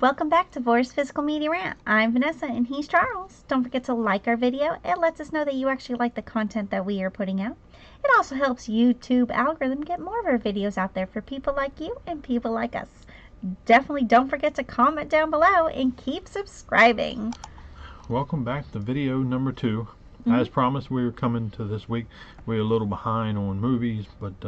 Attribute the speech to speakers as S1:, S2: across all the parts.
S1: Welcome back to Vor's Physical Media Rant. I'm Vanessa and he's Charles. Don't forget to like our video. It lets us know that you actually like the content that we are putting out. It also helps YouTube algorithm get more of our videos out there for people like you and people like us. Definitely don't forget to comment down below and keep subscribing.
S2: Welcome back to video number 2. As promised, we were coming to this week. We're a little behind on movies, but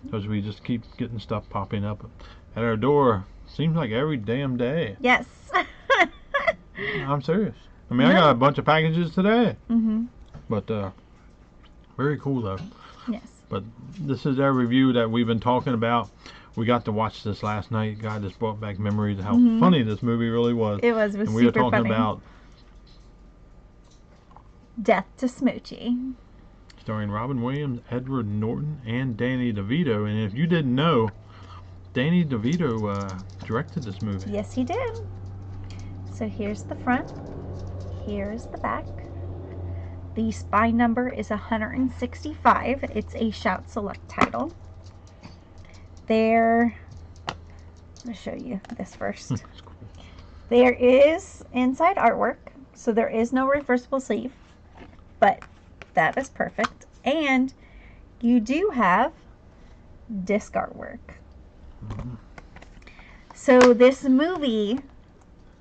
S2: because we just keep getting stuff popping up at our door. Seems like every damn day.
S1: Yes.
S2: I'm serious. I mean, I got a bunch of packages today. But very cool though.
S1: Yes.
S2: But this is our review that we've been talking about. We got to watch this last night. God, this brought back memories of how funny this movie really was.
S1: It was
S2: and
S1: super
S2: we were talking
S1: funny.
S2: about
S1: Death to Smoochy.
S2: starring Robin Williams, Edward Norton, and Danny DeVito. And if you didn't know, Danny DeVito directed this movie.
S1: Yes, he did. So here's the front. Here's the back. The spine number is 165. It's a Shout Select title. There, I'm going to show you this first. There is inside artwork, so there is no reversible sleeve, but that is perfect. And you do have disc artwork. So this movie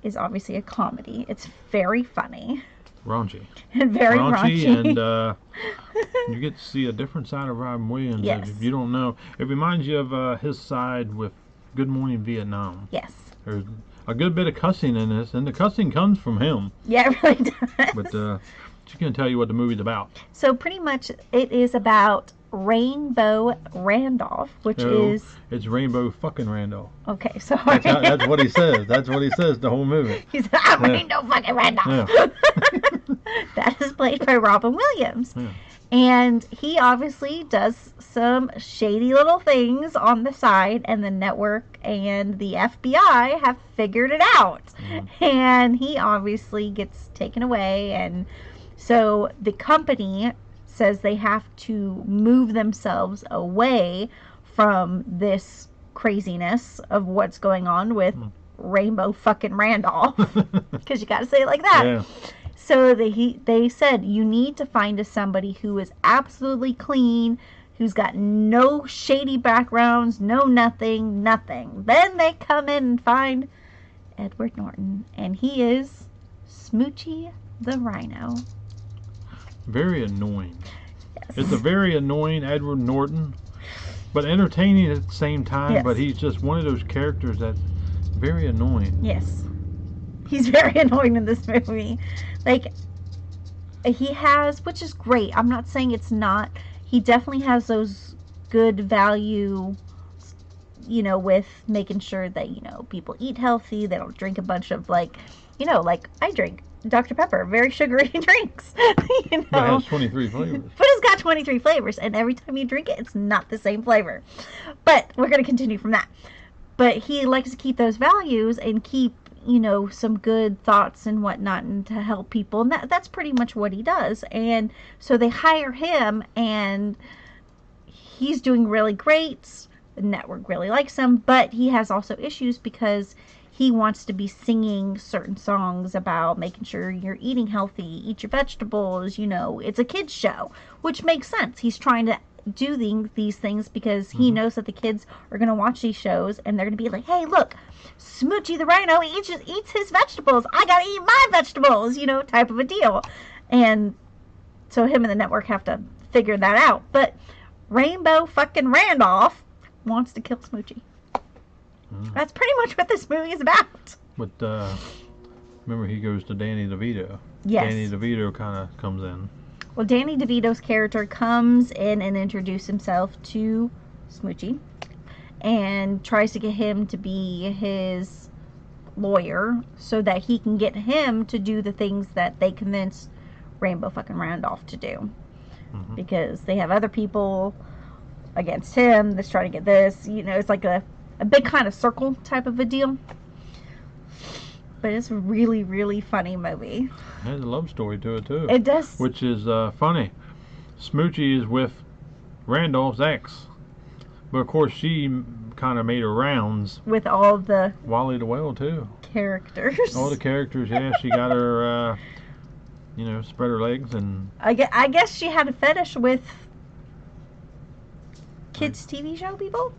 S1: is obviously a comedy. It's very funny.
S2: Raunchy.
S1: And very raunchy.
S2: And you get to see a different side of Robin Williams.
S1: Yes.
S2: If you don't know, it reminds you of his side with Good Morning Vietnam.
S1: Yes.
S2: There's a good bit of cussing in this, and the cussing comes from him.
S1: Yeah, it really does.
S2: But she's going to tell you what the movie's about.
S1: So pretty much it is about Rainbow Randolph, which is...
S2: It's Rainbow fucking Randolph.
S1: Okay, so...
S2: That's what he says. That's what he says the whole movie.
S1: He's I'm Rainbow fucking Randolph.
S2: Yeah.
S1: That is played by Robin Williams.
S2: Yeah.
S1: And he obviously does some shady little things on the side, and the network and the FBI have figured it out. And he obviously gets taken away, and so the company says they have to move themselves away from this craziness of what's going on with Rainbow fucking Randolph, because you got to say it like that.
S2: Yeah.
S1: So they said you need to find somebody who is absolutely clean, who's got no shady backgrounds, no nothing. Then they come in and find Edward Norton, and he is Smoochy the Rhino.
S2: Very annoying.
S1: Yes.
S2: It's a very annoying Edward Norton, but entertaining at the same time.
S1: Yes.
S2: But he's just one of those characters that's very annoying.
S1: Yes. He's very annoying in this movie. Like, he has, which is great. I'm not saying it's not. He definitely has those good value, you know, with making sure that, you know, people eat healthy. They don't drink a bunch of, like, you know, like I drink Dr. Pepper, very sugary drinks. You know?
S2: But it has 23 flavors.
S1: But it's got 23 flavors, and every time you drink it, it's not the same flavor. But we're going to continue from that. But he likes to keep those values and keep, you know, some good thoughts and whatnot, and to help people. And that's pretty much what he does. And so they hire him, and he's doing really great. The network really likes him, but he has also issues because he wants to be singing certain songs about making sure you're eating healthy, eat your vegetables, you know, it's a kid's show, which makes sense. He's trying to do these things because he knows that the kids are going to watch these shows, and they're going to be like, hey, look, Smoochy the Rhino eats his vegetables. I got to eat my vegetables, you know, type of a deal. And so him and the network have to figure that out. But Rainbow fucking Randolph wants to kill Smoochy. That's pretty much what this movie is about.
S2: But remember, he goes to Danny DeVito.
S1: Yes.
S2: Danny DeVito kind of comes in.
S1: Well, Danny DeVito's character comes in and introduces himself to Smoochy and tries to get him to be his lawyer so that he can get him to do the things that they convinced Rainbow fucking Randolph to do. Because they have other people against him that's trying to get this. You know, it's like a big kind of circle type of a deal. But it's a really, really funny movie.
S2: It has a love story to it, too.
S1: It does.
S2: Which is funny. Smoochy is with Randolph's ex. But, of course, she kind of made her rounds.
S1: With all the
S2: Wally the Whale, too.
S1: characters.
S2: All the characters, yeah. She got her, spread her legs and.
S1: I guess she had a fetish with kids' TV show people.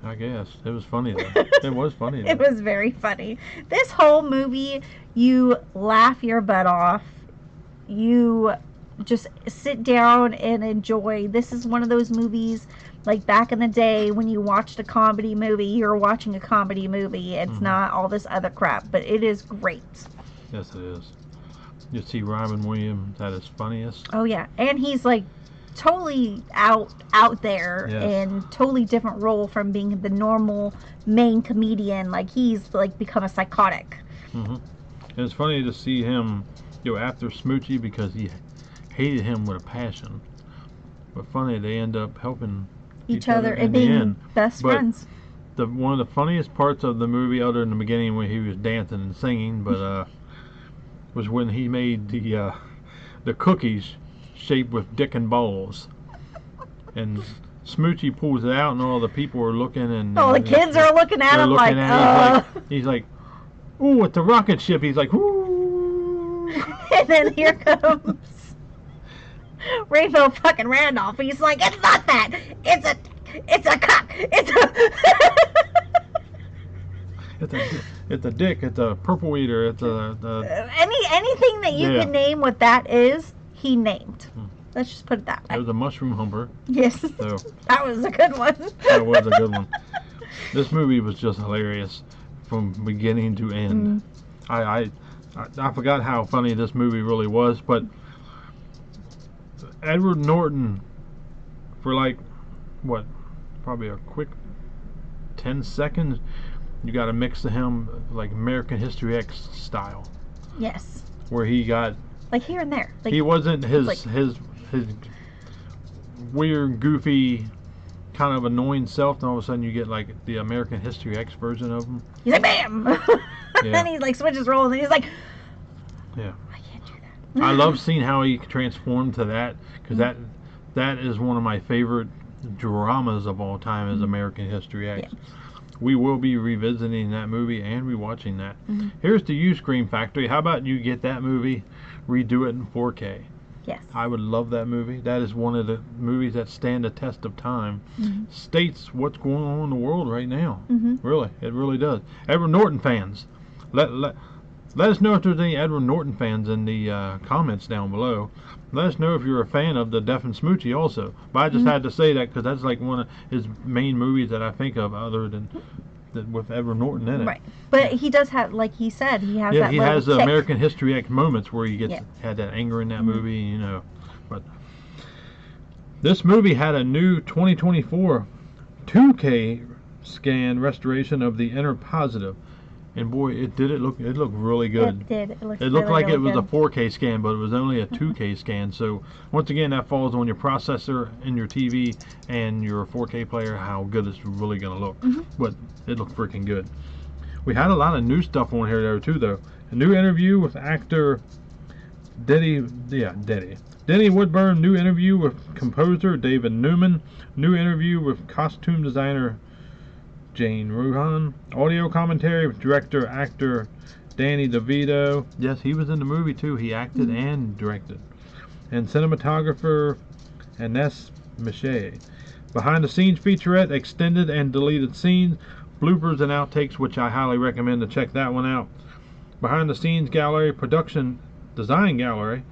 S2: I guess it was funny though. It was funny. Though.
S1: It was very funny. This whole movie, you laugh your butt off. You just sit down and enjoy. This is one of those movies like back in the day when you watched a comedy movie, you're watching a comedy movie. It's not all this other crap, but it is great.
S2: Yes, it is. You see Robin Williams at his funniest.
S1: Oh yeah, and he's like totally out there,
S2: yes.
S1: And totally different role from being the normal main comedian. Like he's like become a psychotic.
S2: And it's funny to see him, after Smoochy because he hated him with a passion. But funny, they end up helping each other and being
S1: best friends.
S2: One of the funniest parts of the movie, other than the beginning when he was dancing and singing, but was when he made the cookies shaped with dick and balls, and Smoochy pulls it out, and all the people are looking, and
S1: the kids are looking at him like,
S2: he's like, ooh, it's a rocket ship. He's like, ooh,
S1: and then here comes Rainbow fucking Randolph. He's like, it's not that. It's a cock.
S2: It's a dick. It's a purple eater. It's
S1: anything that you can name what that is. He named. Let's just put it that way.
S2: It was a mushroom humper.
S1: Yes.
S2: So,
S1: that was a good one.
S2: That was a good one. This movie was just hilarious from beginning to end. I forgot how funny this movie really was, but Edward Norton, for probably a quick 10 seconds, you got to mix to him like American History X style.
S1: Yes.
S2: Where he got
S1: like here and there. Like,
S2: he wasn't his weird, goofy, kind of annoying self, and all of a sudden you get like the American History X version of him.
S1: He's like, bam! And then he like switches roles, and he's like,
S2: yeah,
S1: I can't do that.
S2: I love seeing how he transformed to that, because that is one of my favorite dramas of all time, is American History X. Yeah. We will be revisiting that movie and rewatching that. Here's to you, Scream Factory. How about you get that movie, redo it in 4K?
S1: Yes.
S2: I would love that movie. That is one of the movies that stand the test of time. States what's going on in the world right now. Really, it really does. Edward Norton fans, let us know if there's any Edward Norton fans in the comments down below. Let us know if you're a fan of the Deaf and Smoochy also. But I just had to say that because that's like one of his main movies that I think of, other than with Edward Norton in it.
S1: Right. But he does have, like he said, he has that
S2: he has the
S1: kick.
S2: American History X moments where he had that anger in that movie, But this movie had a new 2024 2K scan restoration of the Inner Positive. And boy, it looked really good.
S1: It did. It looked
S2: like
S1: really
S2: it was
S1: good.
S2: a 4K scan, but it was only a 2K scan. So once again, that falls on your processor and your TV and your 4K player, how good it's really going to look. But it looked freaking good. We had a lot of new stuff on here there too, though. A new interview with actor Denny Woodburn. New interview with composer David Newman. New interview with costume designer Jane Ruhan. Audio commentary with actor Danny DeVito. Yes, he was in the movie too. He acted and directed. And cinematographer Ines Miche. Behind the scenes featurette, extended and deleted scenes, bloopers and outtakes, which I highly recommend to check that one out. Behind the scenes gallery, production design gallery,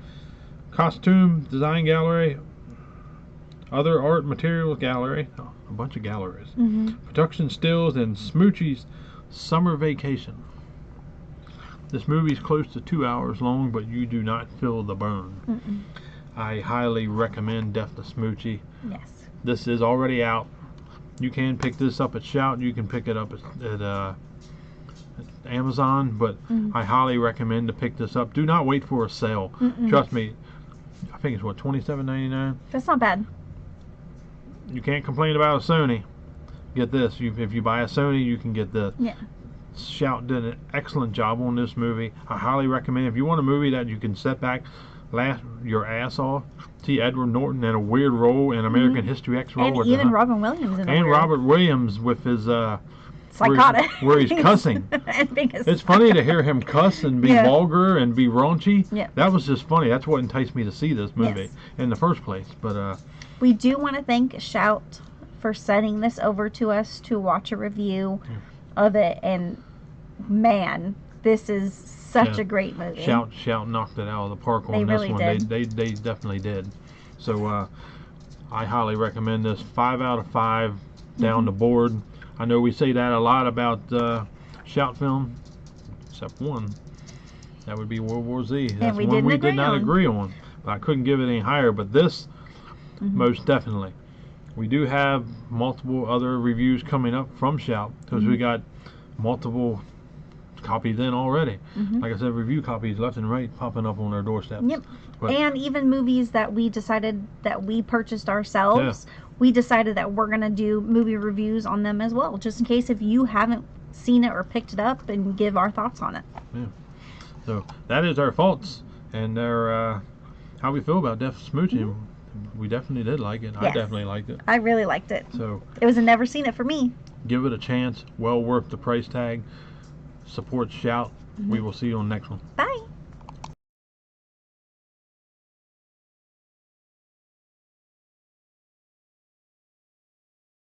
S2: costume design gallery, other art materials gallery, a bunch of galleries, production stills, and Smoochy's summer vacation. This movie is close to 2 hours long, but you do not feel the burn. I highly recommend Deaf to Smoochy.
S1: Yes.
S2: This is already out. You can pick this up at Shout. You can pick it up at Amazon, but I highly recommend to pick this up. Do not wait for a sale. Trust me. I think it's what, $27.99.
S1: That's not bad.
S2: You can't complain about a Sony. Get this. If you buy a Sony, you can get this.
S1: Yeah.
S2: Shout did an excellent job on this movie. I highly recommend. If you want a movie that you can sit back, laugh your ass off, see Edward Norton in a weird role in American History X role,
S1: and even Robin Williams in
S2: and Robert Williams with his
S1: psychotic.
S2: Where he's cussing.
S1: And being
S2: It's funny to hear him cuss and be vulgar and be raunchy.
S1: Yeah.
S2: That was just funny. That's what enticed me to see this movie
S1: Yes.
S2: in the first place. But
S1: we do want to thank Shout for sending this over to us to watch a review of it. And man, this is such a great movie.
S2: Shout knocked it out of the park on
S1: They
S2: this
S1: really
S2: one.
S1: did.
S2: They definitely did. So I highly recommend this. 5 out of 5 down the board. I know we say that a lot about Shout film, except one. That would be World War Z. That's
S1: we
S2: one we
S1: didn't
S2: did not
S1: agree
S2: agree on. But I couldn't give it any higher. But this, most definitely. We do have multiple other reviews coming up from Shout because we got multiple copies in already. Like I said, review copies left and right popping up on our doorsteps.
S1: Yep.
S2: But,
S1: and even movies that we decided that we purchased ourselves, we decided that we're going to do movie reviews on them as well, just in case if you haven't seen it or picked it up, and give our thoughts on it.
S2: Yeah. So that is our thoughts and our how we feel about Def Smoochy. We definitely did like it. I definitely liked it.
S1: I really liked it.
S2: So
S1: it was a never seen it for me.
S2: Give it a chance. Well worth the price tag. Support Shout. We will see you on the next one.
S1: Bye.